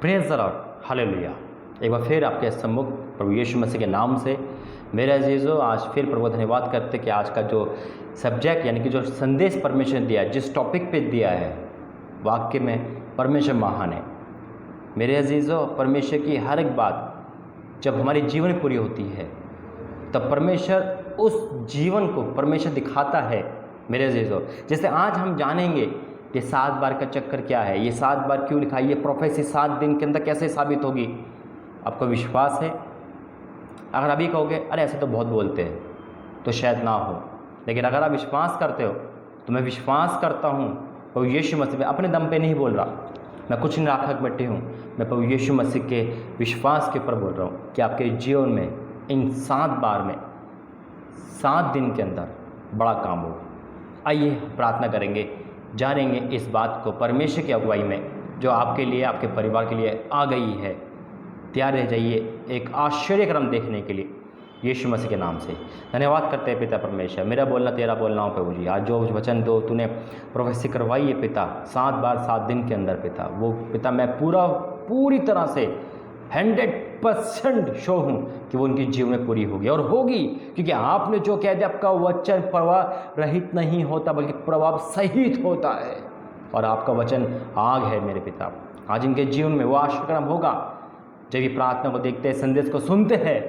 Praise the Lord, hallelujah. एक बार फिर आपके सम्मुख प्रभु यीशु मसीह के नाम से मेरे अजीज़ों, आज फिर प्रभु धन्यवाद करते कि आज का जो सब्जेक्ट यानी कि जो संदेश परमेश्वर ने दिया है, जिस टॉपिक पे दिया है, वाक्य में परमेश्वर महान है। मेरे अजीज़ों, परमेश्वर की हर एक बात जब हमारे जीवन में पूरी होती है तब परमेश्वर उस जीवन को परमेश्वर दिखाता है। मेरे अजीज़ों, जैसे आज हम जानेंगे ये 7 बार का चक्कर क्या है, ये 7 बार क्यों लिखा है, ये प्रोफेसी 7 दिन के अंदर कैसे साबित होगी। आपको विश्वास है? अगर अभी कहोगे अरे ऐसे तो बहुत बोलते हैं, तो शायद ना हो, लेकिन अगर आप विश्वास करते हो तो मैं विश्वास करता हूँ प्रभु यीशु मसीह पे, अपने दम पे नहीं बोल रहा, मैं कुछ नहीं राखक बैठे हूँ, मैं प्रभु यीशु मसीह के विश्वास के ऊपर बोल रहा हूँ कि आपके जीवन में इन 7 बार में 7 दिन के अंदर बड़ा काम होगा। आइए प्रार्थना करेंगे, जानेंगे इस बात को परमेश्वर की अगुवाई में जो आपके लिए, आपके परिवार के लिए आ गई है। तैयार रह जाइए एक आश्चर्यक्रम देखने के लिए यीशु मसीह के नाम से। धन्यवाद करते हैं पिता परमेश्वर, मेरा बोलना तेरा बोलना हो प्रभु जी। आज जो वचन दो तूने प्रोफेसी करवाई है पिता, 7 बार 7 दिन के अंदर पिता, वो पिता मैं पूरी तरह से 100% श्योर हूँ कि वो उनके जीवन में पूरी होगी और होगी, क्योंकि आपने जो कह दिया आपका वचन प्रभाव रहित नहीं होता बल्कि प्रभाव सहित होता है, और आपका वचन आग है मेरे पिता। आज इनके जीवन में वो आश्चर्यक्रम होगा। जब ये प्रार्थना को देखते हैं, संदेश को सुनते हैं,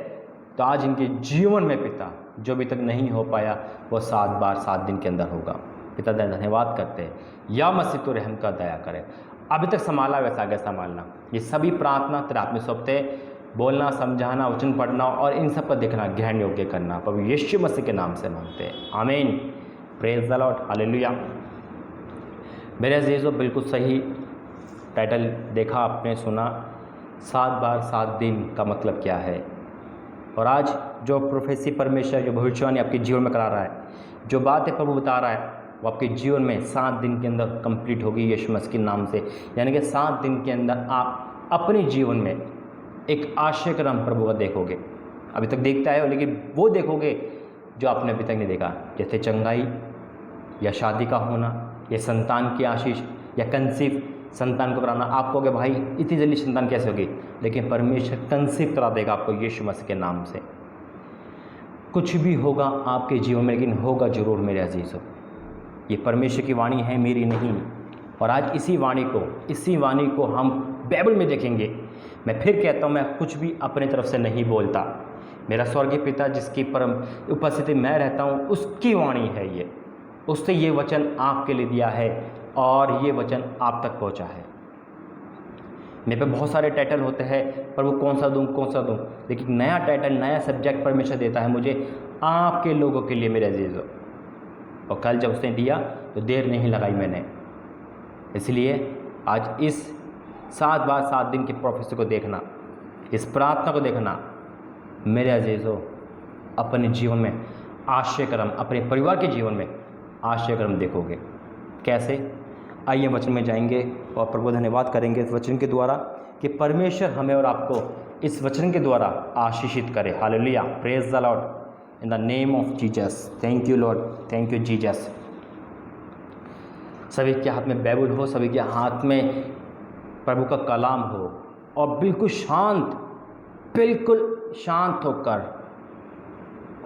तो आज इनके जीवन में पिता जो अभी तक नहीं हो पाया वो 7 बार 7 दिन के अंदर होगा। पिता धन्यवाद करते हैं, या मसीह तो रहम का दया करे, अभी तक संभाला वैसा आगे संभालना। ये सभी प्रार्थना तेरे हाथ में सौंपते, बोलना, समझाना, वचन पढ़ना और इन सब का देखना ग्रहण योग्य करना प्रभु यीशु मसीह के नाम से मांगते हैं, आमीन। Praise the Lord, hallelujah. मेरे अजीज़ों, बिल्कुल सही टाइटल देखा आपने, सुना, 7 बार 7 दिन का मतलब क्या है। और आज जो प्रोफेसी परमेश्वर जो भविष्यवाणी आपके जीवन में करा रहा है, जो बातें प्रभु बता रहा है, वो आपके जीवन में 7 दिन के अंदर कंप्लीट होगी यीशु मसीह के नाम से। यानी कि 7 दिन के अंदर आप अपने जीवन में एक आश्चर्यक्रम प्रभु का देखोगे। अभी तक देखता है, लेकिन वो देखोगे जो आपने अभी तक नहीं देखा, जैसे चंगाई या शादी का होना या संतान की आशीष या कंसीव संतान को कराना। आप कहोगे भाई इतनी जल्दी संतान कैसे होगी, लेकिन परमेश्वर कंसीव करा देगा आपको यीशु मसीह के नाम से। कुछ भी होगा आपके जीवन में, लेकिन होगा जरूर मेरे अजीज़ों। ये परमेश्वर की वाणी है, मेरी नहीं। और आज इसी वाणी को हम बाइबल में देखेंगे। मैं फिर कहता हूँ, मैं कुछ भी अपने तरफ से नहीं बोलता, मेरा स्वर्गीय पिता जिसकी परम उपस्थिति में रहता हूँ उसकी वाणी है ये, उससे ये वचन आपके लिए दिया है और ये वचन आप तक पहुँचा है। मेरे पे बहुत सारे टाइटल होते हैं, प्रभु कौन सा दूँ, लेकिन नया टाइटल, नया सब्जेक्ट परमेश्वर देता है मुझे आपके लोगों के लिए मेरे अजीज़ों। और कल जब उसने दिया तो देर नहीं लगाई मैंने, इसलिए आज इस 7 बार 7 दिन की प्रोफेसी को देखना, इस प्रार्थना को देखना मेरे अजीज़ों, अपने जीवन में आश्चर्यक्रम, अपने परिवार के जीवन में आश्चर्यक्रम देखोगे। कैसे? आइए वचन में जाएंगे और प्रभु धन्यवाद करेंगे इस वचन के द्वारा कि परमेश्वर हमें और आपको इस वचन के द्वारा आशीषित करे। Hallelujah, praise the Lord, in the name of Jesus. Thank you Lord, thank you Jesus. सभी के हाथ में बाइबल हो, सभी के हाथ में प्रभु का कलाम हो, और बिल्कुल शांत होकर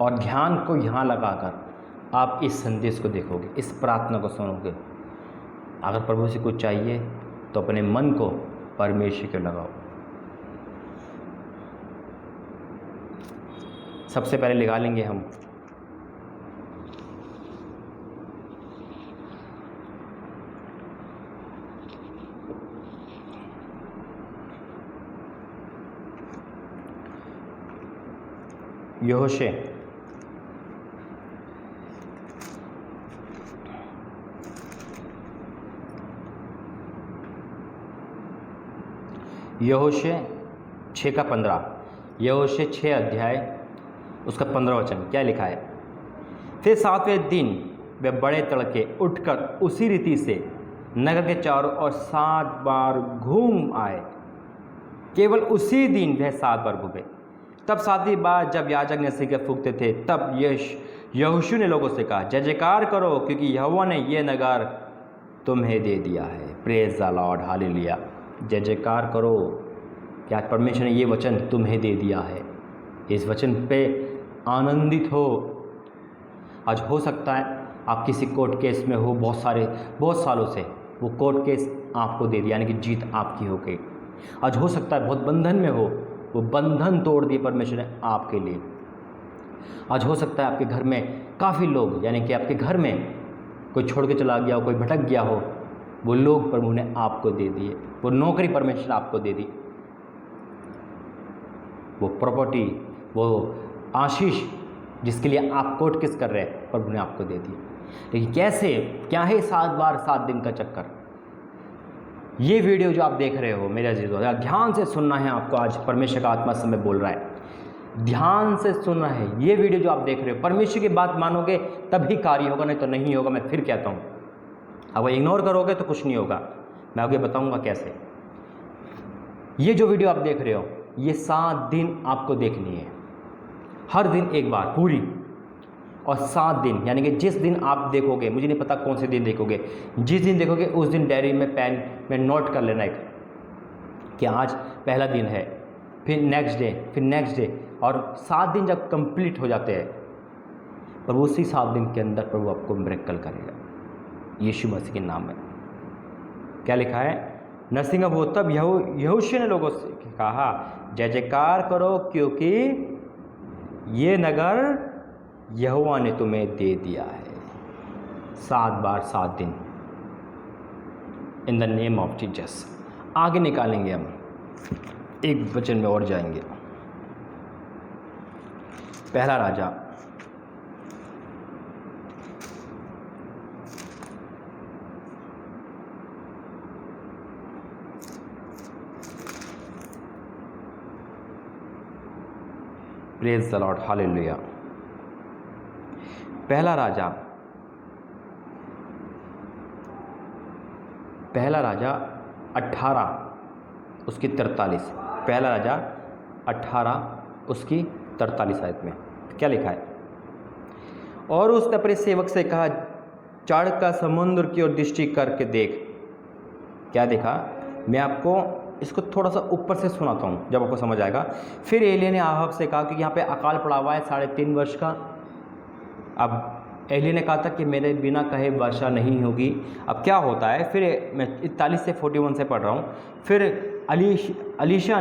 और ध्यान को यहाँ लगाकर आप इस संदेश को देखोगे, इस प्रार्थना को सुनोगे। अगर प्रभु से कुछ चाहिए तो अपने मन को परमेश्वर के लगाओ। सबसे पहले लगा लेंगे हम यहोशे यहोशे 6 का 15, यहोशे 6 अध्याय उसका 15 वचन क्या लिखा है। फिर 7वें दिन वे बड़े तड़के उठकर उसी रीति से नगर के चारों ओर 7 बार घूम आए। केवल उसी दिन वह 7 बार घूमे। तब 7वीं बार जब याजक ने सिक्के फूंकते थे, तब यहोशू ने लोगों से कहा, जय जयकार करो, क्योंकि यहोवा ने ये नगर तुम्हें दे दिया है। Praise the Lord, hallelujah. जय जयकार करो कि आज परमेश्वर ने ये वचन तुम्हें दे दिया है। इस वचन पे आनंदित हो। आज हो सकता है आप किसी कोर्ट केस में हो, बहुत सालों से वो कोर्ट केस आपको दे दिया, यानी कि जीत आपकी हो गई। आज हो सकता है बहुत बंधन में हो, वो बंधन तोड़ दिए परमेश्वर ने आपके लिए। आज हो सकता है आपके घर में काफ़ी लोग, यानी कि आपके घर में कोई छोड़ के चला गया हो, कोई भटक गया हो, वो लोग प्रभु ने आपको दे दिए। वो नौकरी परमेश्वर आपको दे दी, वो प्रॉपर्टी, वो आशीष जिसके लिए आप कोर्ट केस कर रहे हैं, प्रभु ने आपको दे दी। लेकिन कैसे, क्या है 7 बार 7 दिन का चक्कर? ये वीडियो जो आप देख रहे हो मेरे अजीजों, ध्यान से सुनना है आपको। आज परमेश्वर का आत्मा समय बोल रहा है, ध्यान से सुनना है। ये वीडियो जो आप देख रहे हो, परमेश्वर की बात मानोगे तभी कार्य होगा, नहीं तो नहीं होगा। मैं फिर कहता हूँ, अगर इग्नोर करोगे तो कुछ नहीं होगा। मैं आगे बताऊँगा कैसे। ये जो वीडियो आप देख रहे हो, ये 7 दिन आपको देखनी है, हर दिन एक बार पूरी। और 7 दिन, यानी कि जिस दिन आप देखोगे, मुझे नहीं पता कौन से दिन देखोगे, जिस दिन देखोगे उस दिन डायरी में पेन में नोट कर लेना एक कि आज पहला दिन है, फिर नेक्स्ट डे, फिर नेक्स्ट डे। और 7 दिन जब कंप्लीट हो जाते हैं, प्रभु उसी 7 दिन के अंदर प्रभु आपको मिरेकल करेगा, यीशु मसीह के नाम में। क्या लिखा है? नरसिंह वो तब यहोशू ने लोगों से कहा, जय जयकार करो क्योंकि ये नगर यहोवा ने तुम्हें दे दिया है। 7 बार 7 दिन, in the name of Jesus. आगे निकालेंगे हम, एक वचन में और जाएंगे। पहला राजा प्रेज द लॉर्ड, हालेलुया। पहला राजा 18 उसकी 43। पहला राजा 18 उसकी 43 आयत में क्या लिखा है? और उसने अपने सेवक से कहा, चढ़ का समुद्र की ओर दृष्टि करके देख। क्या देखा? मैं आपको इसको थोड़ा सा ऊपर से सुनाता हूँ, जब आपको समझ आएगा। फिर एलिय्याह ने आहाब से कहा, क्योंकि यहाँ पे अकाल पड़ा हुआ है 3.5 वर्ष का। अब एलिय्याह ने कहा था कि मेरे बिना कहे वर्षा नहीं होगी। अब क्या होता है, फिर मैं 41 से 41 से पढ़ रहा हूँ। फिर एलिय्याह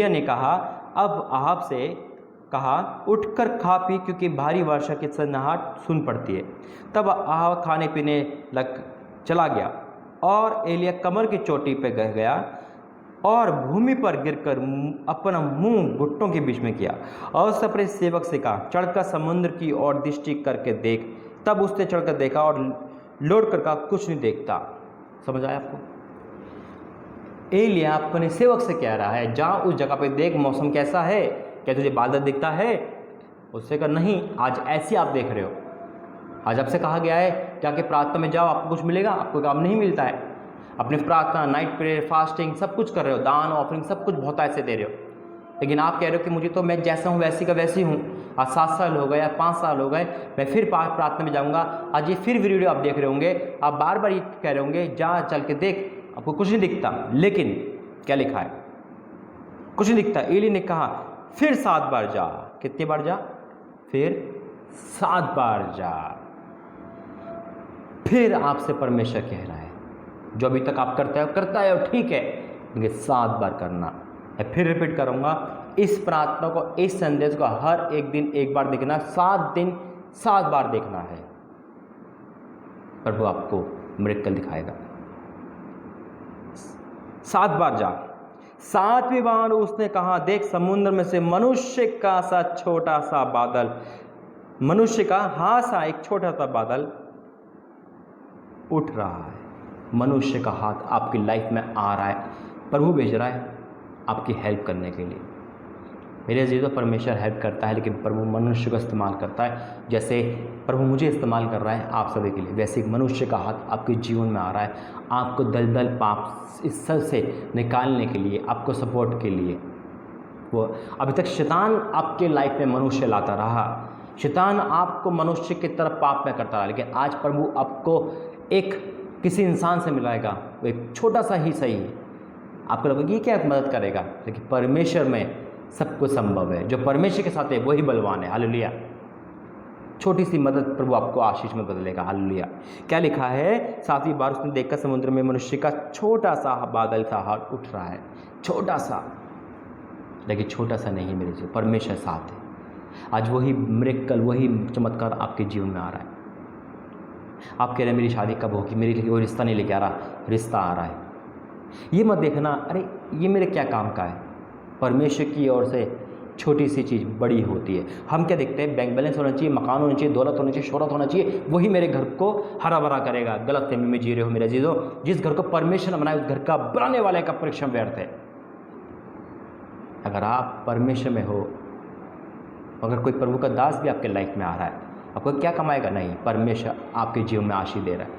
ने कहा, अब आहाब से कहा, उठकर खा पी, क्योंकि भारी वर्षा की सन्नाहट सुन पड़ती है। तब आहाब खाने पीने चला गया, और एलिय्याह कमर की चोटी पे गया और भूमि पर गिरकर अपना मुंह घुटनों के बीच में किया, और उसने अपने सेवक से कहा, चढ़कर समुद्र की ओर दृष्टि करके देख। तब उसने चढ़कर देखा और लौट कर कहा, कुछ नहीं देखता। समझ आया आपको? एलिय्याह अपने सेवक से कह रहा है, जा उस जगह पे देख, मौसम कैसा है, क्या तुझे बादल दिखता है? उससे कहा, नहीं, आज ऐसे आप देख रहे हो। आज आपसे कहा गया है जाके प्रार्थना में जाओ, आपको कुछ मिलेगा? आपको काम नहीं मिलता है। अपने प्रार्थना, नाइट प्रेयर, फास्टिंग सब कुछ कर रहे हो, दान ऑफरिंग सब कुछ बहुत ऐसे दे रहे हो, लेकिन आप कह रहे हो कि मुझे तो, मैं जैसा हूँ वैसी का वैसी हूँ। आज 7 साल हो गए या 5 साल हो गए, मैं फिर प्रार्थना में जाऊँगा। आज ये फिर वीडियो आप देख रहे होंगे, आप बार बार ये कह रहे होंगे, जा चल के देख, आपको कुछ नहीं दिखता। लेकिन क्या लिखा है? कुछ नहीं दिखता। एलिय्याह ने कहा, फिर 7 बार जा। कितनी बार जा? फिर 7 बार जा। फिर आपसे परमेश्वर कह रहा है, जो अभी तक आप करता है ठीक है, लेकिन 7 बार करना। मैं फिर रिपीट करूंगा, इस प्रार्थना को, इस संदेश को हर एक दिन एक बार देखना, 7 दिन 7 बार देखना है। प्रभु आपको मिरेकल दिखाएगा। 7 बार जा। 7वीं बार उसने कहा, देख, समुद्र में से मनुष्य का सा छोटा सा बादल, मनुष्य का सा एक छोटा सा बादल उठ रहा है। मनुष्य का हाथ आपकी लाइफ में आ रहा है, प्रभु भेज रहा है आपकी हेल्प करने के लिए। मेरे अजीजों, परमेश्वर हेल्प करता है, लेकिन प्रभु मनुष्य को इस्तेमाल करता है। जैसे प्रभु मुझे इस्तेमाल कर रहा है आप सभी के लिए, वैसे एक मनुष्य का हाथ आपके जीवन में आ रहा है, आपको दलदल पाप इस सब से निकालने के लिए, आपको सपोर्ट के लिए। वो अभी तक शैतान आपके लाइफ में मनुष्य लाता रहा, शैतान आपको मनुष्य की तरफ पाप में करता रहा, लेकिन आज प्रभु आपको एक किसी इंसान से मिलाएगा, वो एक छोटा सा ही सही, आपको लगेगा ये क्या मदद करेगा, लेकिन परमेश्वर में सब कुछ संभव है। जो परमेश्वर के साथ है वही बलवान है। हालेलुया। छोटी सी मदद प्रभु आपको आशीष में बदलेगा। हालेलुया। क्या लिखा है, 7वीं बार उसने देखकर समुद्र में मनुष्य का छोटा सा बादल सा हाथ उठ रहा है। छोटा सा, लेकिन छोटा सा नहीं मेरे जीवन, परमेश्वर साथ है। आज वही मिरेकल, वही चमत्कार आपके जीवन में आ रहा है। आप कह रहे हैं मेरी शादी कब होगी, मेरे लिए वो रिश्ता नहीं लेके आ रहा, रिश्ता आ रहा है। ये मत देखना अरे ये मेरे क्या काम का है, परमेश्वर की ओर से छोटी सी चीज़ बड़ी होती है। हम क्या देखते हैं, बैंक बैलेंस होना चाहिए, मकान होना चाहिए, दौलत होना चाहिए, शोहरत होना चाहिए, वही मेरे घर को हरा भरा करेगा। गलत फहमी में जी रहे हो मेरे जीजो। जिस घर को परमेश्वर ने बनाया उस घर का बनाने वाले का परिश्रम व्यर्थ है। अगर आप परमेश्वर में हो, अगर कोई प्रभु का दास भी आपके लाइफ में आ रहा है, आपको क्या कमाएगा? नहीं, परमेश्वर आपके जीवन में आशीष दे रहा है।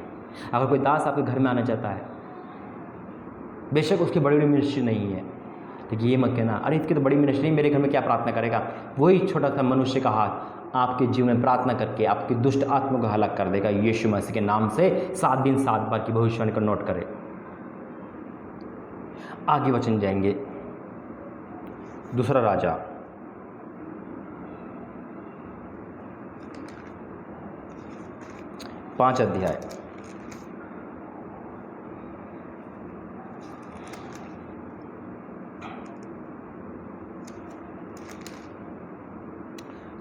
अगर कोई दास आपके घर में आना चाहता है, बेशक उसकी बड़ी बड़ी मिनिस्ट्री नहीं है, लेकिन ये मत कहना अरे इसकी तो बड़ी मिनिस्ट्री नहीं, मेरे घर में क्या प्रार्थना करेगा। वही छोटा सा मनुष्य का हाथ आपके जीवन में प्रार्थना करके आपकी दुष्ट आत्मा को हलाक कर देगा। यीशु मसीह के नाम से 7 दिन 7 बार की भविष्यवाणी को नोट करें। आगे वचन जाएंगे, दूसरा राजा 5 अध्याय।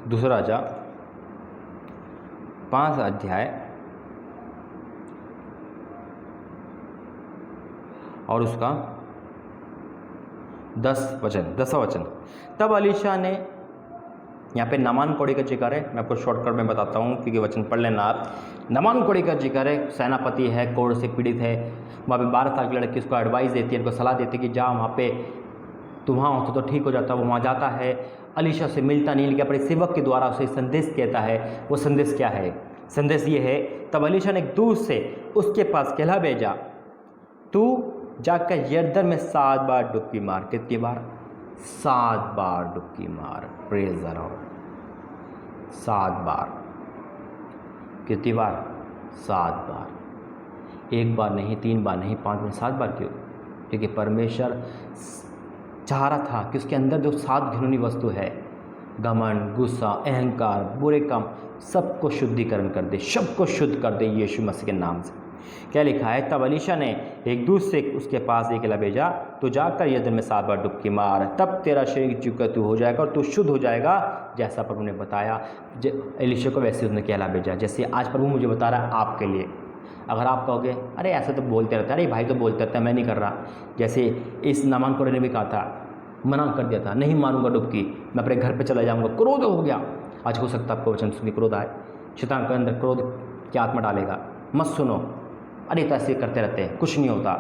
दूसरा राजा 5 अध्याय और उसका 10वां वचन। तब अलीशा ने, यहाँ पे नामान कोढ़ी का जिक्र है, मैं आपको शॉर्टकट में बताता हूँ क्योंकि वचन पढ़ लेना आप। नामान कोढ़ी का जिक्र है, सेनापति है, कोढ़ से पीड़ित है, वहाँ पे 12 साल की लड़की उसको एडवाइस देती है, उनको सलाह देती है कि जा वहाँ पे, तू वहाँ होता तो ठीक हो जाता। वो वहाँ जाता है, अलीशा से मिलता नहीं, लेकिन अपने सेवक के द्वारा उसे संदेश कहता है। वो संदेश क्या है? संदेश ये है, तब अलीशा ने एक दूत से उसके पास कहला भेजा, तू जाकर यरदन में 7 बार डुबकी मार। कितनी बार? 7 बार डुबकी मार। Praise the Lord. 7 बार। कितनी बार? 7 बार। 1 बार नहीं, 3 बार नहीं, 5 बार, 7 बार क्यों? क्योंकि परमेश्वर चाह रहा था कि उसके अंदर जो 7 घिनौनी वस्तु है, घमंड, गुस्सा, अहंकार, बुरे काम, सबको शुद्धिकरण कर दे, सबको शुद्ध कर दे यीशु मसीह के नाम से। क्या लिखा है? तब अलीशा ने एक दूत से उसके पास एक भेजा, तो जाकर यरदन में 7 बार डुबकी मार, तब तेरा शरीर चुका तू हो जाएगा और तू शुद्ध हो जाएगा, जैसा प्रभु ने बताया। अलीशा को वैसे उसने कहला भेजा जैसे आज प्रभु मुझे बता रहा है आपके लिए। अगर आप कहोगे अरे ऐसा तो बोलते रहता है, अरे भाई तो बोलते रहता है, मैं नहीं कर रहा, जैसे इस नामान कोढ़ी ने भी कहा था, मना कर दिया था, नहीं मारूंगा डुबकी, मैं अपने घर पे चला जाऊंगा, क्रोध हो गया। आज हो सकता है आपको वचन सुन के क्रोध आए, शैतान के अंदर क्रोध की आत्मा डालेगा, मत सुनो, अरे तो ऐसे करते रहते हैं, कुछ नहीं होता।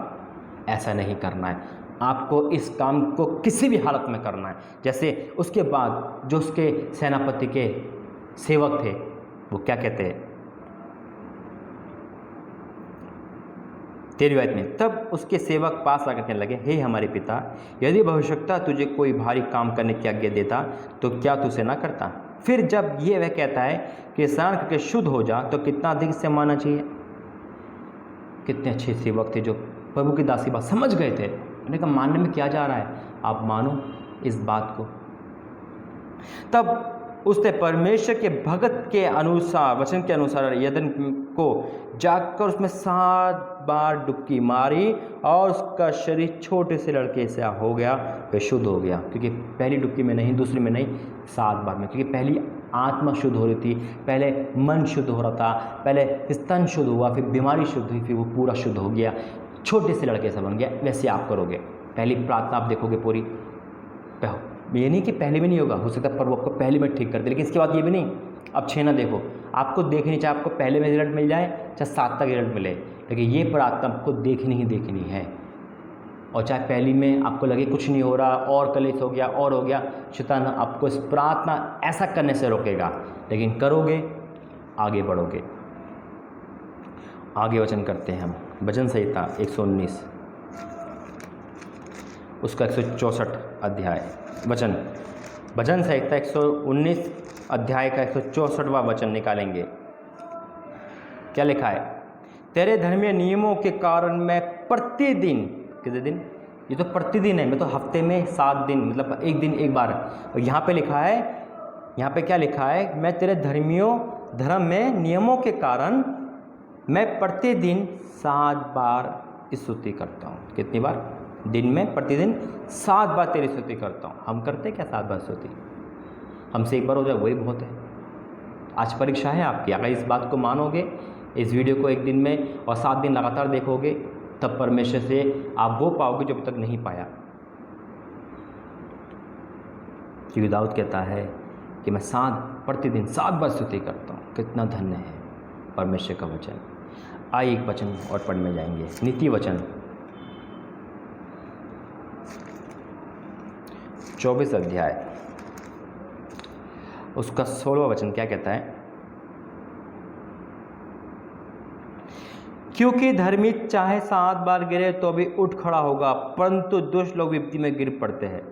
ऐसा नहीं करना है, आपको इस काम को किसी भी हालत में करना है। जैसे उसके बाद जो उसके सेनापति के सेवक थे, वो क्या कहते हैं 13वीं आयत में, तब उसके सेवक पास आकर कहने लगे, हे हमारे पिता, यदि भविष्यवक्ता तुझे कोई भारी काम करने की आज्ञा देता तो क्या तू उसे ना करता? फिर जब ये वह कहता है कि स्नान करके शुद्ध हो जा, तो कितना अधिक से मानना चाहिए। कितने अच्छे सेवक थे जो प्रभु की दासी बात समझ गए थे। उन्होंने कहा मानने में क्या जा रहा है, आप मानो इस बात को। तब उसने परमेश्वर के भगत के अनुसार, वचन के अनुसार यरदन को जाकर उसमें 7 बार डुबकी मारी और उसका शरीर छोटे से लड़के से हो गया, वह शुद्ध हो गया। क्योंकि पहली डुबकी में नहीं, दूसरी में नहीं, 7 बार में। क्योंकि पहली आत्मा शुद्ध हो रही थी, पहले मन शुद्ध हो रहा था, पहले स्तन शुद्ध हुआ, फिर बीमारी शुद्ध हुई, फिर वो पूरा शुद्ध हो गया, छोटे से लड़के से बन गया। वैसे आप करोगे, पहली प्रार्थना आप देखोगे पूरी, ये नहीं कि पहले में नहीं होगा, हो सकता है प्रभु आपको पहले में ठीक कर दे, लेकिन इसके बाद ये भी नहीं अब 6 ना देखो, आपको देखनी, चाहे आपको पहले में रिजल्ट मिल जाए चाहे 7 तक रिजल्ट मिले, लेकिन ये प्रार्थना आपको देखनी ही देखनी है। और चाहे पहली में आपको लगे कुछ नहीं हो रहा और कलेश हो गया और हो गया, शैतान आपको इस प्रार्थना ऐसा करने से रोकेगा, लेकिन करोगे आगे बढ़ोगे। आगे वचन करते हैं हम, भजन संहिता 119 उसका 164 अध्याय वचन, भजन संहिता 119 अध्याय का 164वां वचन निकालेंगे। क्या लिखा है? तेरे धर्मीय नियमों के कारण मैं प्रतिदिन, कितने दिन? ये तो प्रतिदिन है, मैं तो हफ्ते में 7 दिन, मतलब एक दिन एक बार। और यहाँ पे लिखा है, यहाँ पे क्या लिखा है, मैं तेरे धर्म में नियमों के कारण मैं प्रतिदिन 7 बार स्तुति करता हूँ। कितनी बार? दिन में प्रतिदिन 7 बार तेरी स्तुति करता हूँ। हम करते क्या 7 बार स्तुति? हमसे एक बार हो जाए वही बहुत है। आज परीक्षा है आपकी, अगर इस बात को मानोगे, इस वीडियो को एक दिन में और 7 दिन लगातार देखोगे, तब परमेश्वर से आप वो पाओगे जो अभी तक नहीं पाया। क्योंकि दाऊद कहता है कि मैं प्रतिदिन 7 बार स्तुति करता हूँ। कितना धन्य है परमेश्वर का वचन। आइए एक वचन और पढ़ने जाएंगे, नीति वचन 24 अध्याय, उसका 16वां वचन क्या कहता है? क्योंकि धर्मी चाहे 7 बार गिरे तो भी उठ खड़ा होगा, परंतु दुष्ट लोग विपत्ति में गिर पड़ते हैं।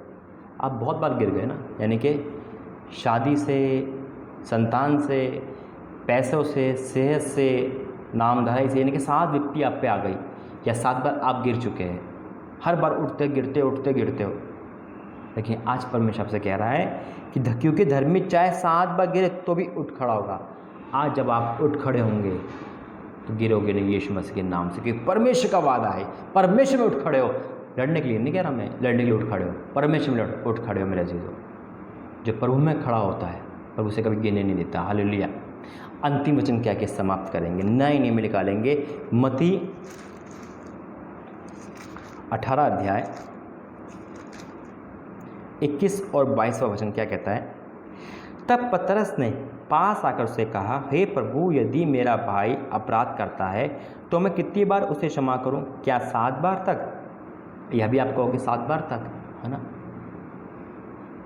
आप बहुत बार गिर गए ना, यानी कि शादी से, संतान से, पैसों से, सेहत से, नामधराई से, यानी कि 7 विपत्ति आप पे आ गई, या 7 बार आप गिर चुके हैं। हर बार उठते गिरते हो। लेकिन आज परमेश्वर आपसे कह रहा है कि क्योंकि धर्मी चाहे 7 बार गिरे तो भी उठ खड़ा होगा। आज जब आप उठ खड़े होंगे तो गिरोगे नहीं यीशु मसीह के नाम से, क्योंकि परमेश्वर का वादा है। परमेश्वर में उठ खड़े हो, लड़ने के लिए नहीं कह रहा मैं, लड़ने के लिए उठ खड़े हो, परमेश्वर में उठ खड़े हो मेरे अजीजों। जो प्रभु में खड़ा होता है प्रभु से कभी गिरने नहीं देता। हालेलुया। अंतिम वचन क्या के समाप्त करेंगे, नए नियम में निकालेंगे। मत्ती 18 अध्याय 21 और 22वां वचन क्या कहता है? तब पतरस ने पास आकर उसे कहा, हे प्रभु, यदि मेरा भाई अपराध करता है तो मैं कितनी बार उसे क्षमा करूं? क्या 7 बार तक? यह भी आप कहोगे 7 बार तक, है ना?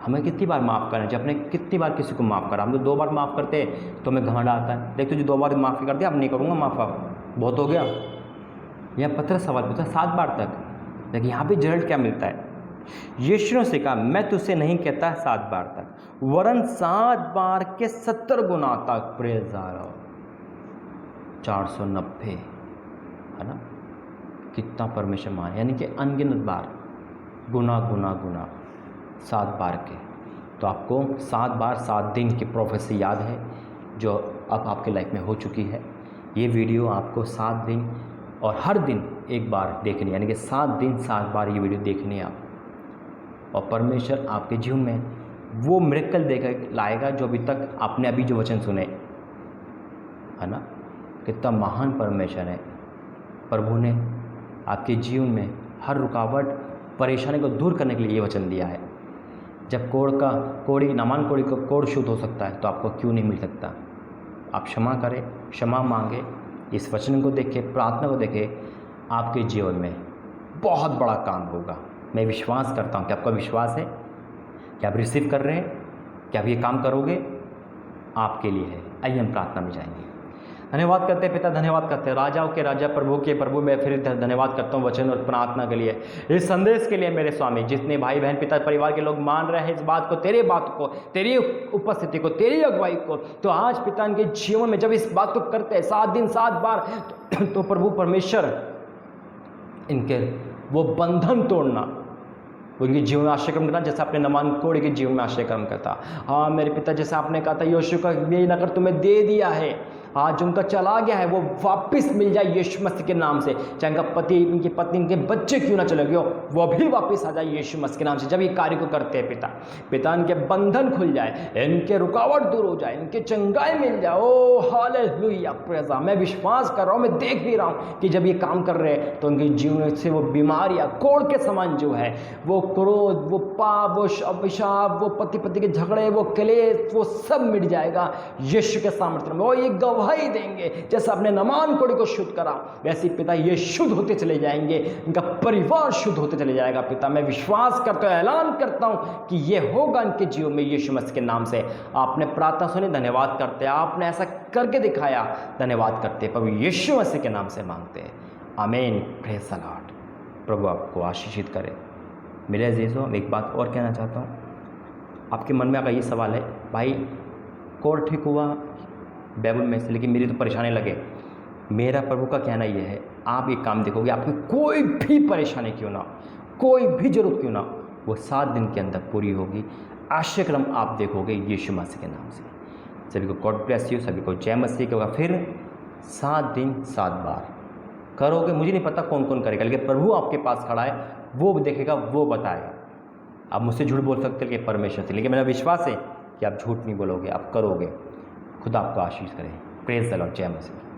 हमें कितनी बार माफ़ करना चाहिए? आपने कितनी बार किसी को माफ़ करा? हम तो 2 बार माफ़ करते हैं तो हमें घमंड आता है, देख तुझे 2 बार माफ़ी कर दिया, अब नहीं करूँगा माफ़, आप बहुत हो गया। यह पतरस सवाल पूछा 7 बार तक, लेकिन यहाँ पे रिजल्ट क्या मिलता है? यीशु ने कहा, मैं तुझसे नहीं कहता 7 बार तक, वरन 7 बार के 70 गुना तक। प्रेज़ द 490, है ना? कितना परमेश्वर मान, यानी कि अनगिनत बार, गुना 7 बार के। तो आपको 7 बार 7 दिन की प्रोफेसी याद है जो अब आपके लाइफ में हो चुकी है। ये वीडियो आपको 7 दिन और हर दिन एक बार देखनी है, यानी कि 7 दिन 7 बार ये वीडियो देखनी है आप, और परमेश्वर आपके जीवन में वो मिरेकल देकर लाएगा जो अभी तक आपने अभी जो वचन सुने, है ना? कितना महान परमेश्वर है। प्रभु ने आपके जीवन में हर रुकावट, परेशानी को दूर करने के लिए ये वचन दिया है। जब नामान कोड़ी को कोड़ शुद्ध हो सकता है तो आपको क्यों नहीं मिल सकता? आप क्षमा करें, क्षमा मांगे, इस वचन को देखें, प्रार्थना को देखें, आपके जीवन में बहुत बड़ा काम होगा। मैं विश्वास करता हूँ कि आपका विश्वास है, कि आप रिसीव कर रहे हैं, कि आप ये काम करोगे, आपके लिए है। आइए हम प्रार्थना में जाएंगे। धन्यवाद करते हैं पिता, धन्यवाद करते हैं राजाओं के राजा, प्रभु के प्रभु। मैं फिर धन्यवाद करता हूँ वचन और प्रार्थना के लिए, इस संदेश के लिए मेरे स्वामी। जितने भाई बहन पिता परिवार के लोग मान रहे हैं इस बात को, तेरे बात को, तेरी उपस्थिति को, तेरी अगुवाई को, तो आज पिता इनके जीवन में जब इस बात को करते हैं 7 दिन 7 बार, तो प्रभु परमेश्वर इनके वो बंधन तोड़ना, उनके जीवन में आश्रय कर्म करना, जैसे आपने नमान कोड़ी के जीवन में आश्रय कर्म करता। हाँ मेरे पिता, जैसे आपने कहा था यीशु का ये नगर तुम्हें दे दिया है, आज उनका चला गया है, वो वापस मिल जाए यीशु मसीह के नाम से। चाहे उनका पति, उनकी पत्नी, उनके बच्चे क्यों ना चले गए हो, वो भी वापस आ जाए यीशु मसीह के नाम से। जब ये कार्य को करते हैं पिता इनके बंधन खुल जाए, इनके रुकावट दूर हो जाए, इनके चंगाई मिल जाए। ओ हालेलुया, प्रेज़। मैं विश्वास कर रहा हूँ, मैं देख भी रहा हूँ कि जब ये काम कर रहे हैं तो उनके जीवन से वो बीमारियाँ कोड़ के समान जो है, वो क्रोध, वो पाप, वो अभिशाप, वो पति के झगड़े, वो क्लेश, वो सब मिट जाएगा यीशु के सामर्थ्य में। वो ये गवाही देंगे, जैसे आपने नमान कोड़ी को शुद्ध करा, वैसे पिता ये शुद्ध होते चले जाएंगे, इनका परिवार शुद्ध होते चले जाएगा। पिता मैं विश्वास करता हूँ, ऐलान करता हूँ कि ये होगा इनके जीवन में यीशु मसीह के नाम से। आपने प्रार्थना सुनी, धन्यवाद करते हैं, आपने ऐसा करके दिखाया, धन्यवाद करते हैं। प्रभु यीशु मसीह के नाम से मांगते हैं, आमीन। Praise the Lord. प्रभु आपको आशीषित करे। मेरे अजीज़ों, मैं एक बात और कहना चाहता हूँ। आपके मन में अगर ये सवाल है, भाई कोड़ ठीक हुआ बाइबल में से, लेकिन मेरी तो परेशानी लगे, मेरा प्रभु का कहना यह है, आप ये काम देखोगे, आपकी कोई भी परेशानी क्यों ना, कोई भी जरूरत क्यों ना, वो 7 दिन के अंदर पूरी होगी। आश्चर्यक्रम आप देखोगे यीशु मसीह के नाम से। सभी को गॉड ब्लेस यू, सभी को जय मसीह के। होगा फिर 7 दिन 7 बार करोगे, मुझे नहीं पता कौन कौन करेगा, लेकिन प्रभु आपके पास खड़ा है, वो देखेगा, वो बताएगा। आप मुझसे झूठ बोल सकते हैं कि परमेश्वर से, लेकिन मेरा विश्वास है कि आप झूठ नहीं बोलोगे, आप करोगे। खुदा आपको आशीष करे। Praise the Lord. जय मसीह।